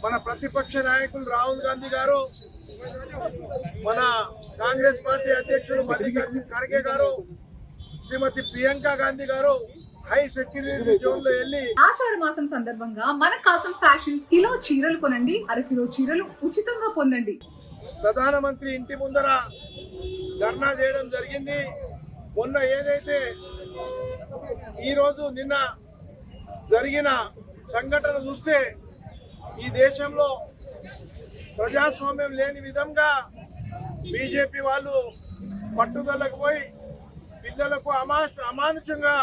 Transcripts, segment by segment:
మన ప్రతిపక్ష నాయకులు రాహుల్ గాంధీ గారు, మన కాంగ్రెస్ పార్టీ అధ్యక్షుడు మల్లికార్జున ఖర్గే గారు, శ్రీమతి ప్రియాంక గాంధీ గారు హై సెక్యూరిటీ జోన్ లో వెళ్ళి ఆషాఢ మాసం సందర్భంగా మన కాసం ఫ్యాషన్స్ కిలో చీరలు కొనండి, అరకిలో చీరలు ఉచితంగా పొందండి. ప్రధానమంత్రి ఇంటి ముందర ధర్నా చేయడం జరిగింది. మొన్న ఏదైతే నిన్న జరిగిన సంఘటన చూస్తే ఈ దేశంలో ప్రజాస్వామ్యం లేని విధంగా బీజేపీ వాళ్ళు పట్టుదలకు పోయి పిల్లలకు అమానుషంగా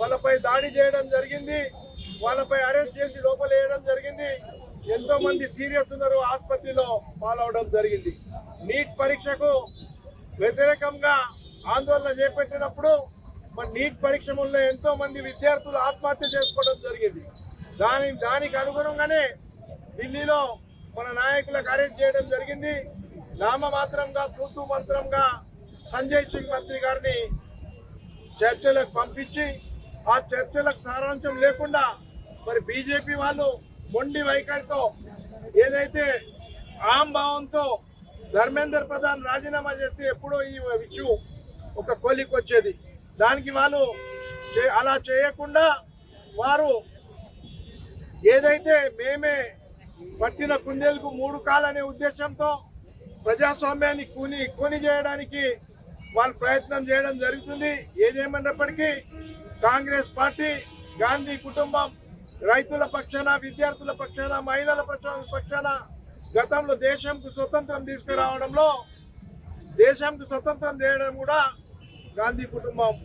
వాళ్ళపై దాడి చేయడం జరిగింది. వాళ్ళపై అరెస్ట్ చేసి లోపల వేయడం జరిగింది. ఎంతో మంది సీరియస్ ఉన్నారు, ఆసుపత్రిలో పాలవడం జరిగింది. నీట్ పరీక్షకు వ్యతిరేకంగా ఆందోళన చేపట్టినప్పుడు మరి నీట్ పరీక్ష వల్ల ఎంతో మంది విద్యార్థులు ఆత్మహత్య చేసుకోవడం జరిగింది. దానికి అనుగుణంగానే ఢిల్లీలో మన నాయకులకు అరెస్ట్ చేయడం జరిగింది. నామమాత్రంగా తూతూ మంత్రంగా సంజయ్ సింగ్ మంత్రి గారిని చర్చలకు పంపించి ఆ చర్చలకు సారాంశం లేకుండా మరి బీజేపీ వాళ్ళు మొండి వైఖరితో ఏదైతే భావంతో ధర్మేంద్ర ప్రధాన్ రాజీనామా చేస్తే ఎప్పుడో ఈ విషయం ఒక కొలికి వచ్చేది. దానికి వాళ్ళు అలా చేయకుండా వారు ఏదైతే మేమే పట్టిన కుందేలకు 3 కాలనే ఉద్దేశంతో ప్రజాస్వామ్యాన్ని కూని చేయడానికి వాళ్ళు ప్రయత్నం చేయడం జరుగుతుంది. ఏదేమైనప్పటికీ కాంగ్రెస్ పార్టీ, గాంధీ కుటుంబం రైతుల పక్షాన, విద్యార్థుల పక్షాన, మహిళల పక్షాన గతంలో దేశంకు స్వతంత్రం తీసుకురావడంలో దేశంకు స్వతంత్రం చేయడం కూడా గాంధీ కుటుంబం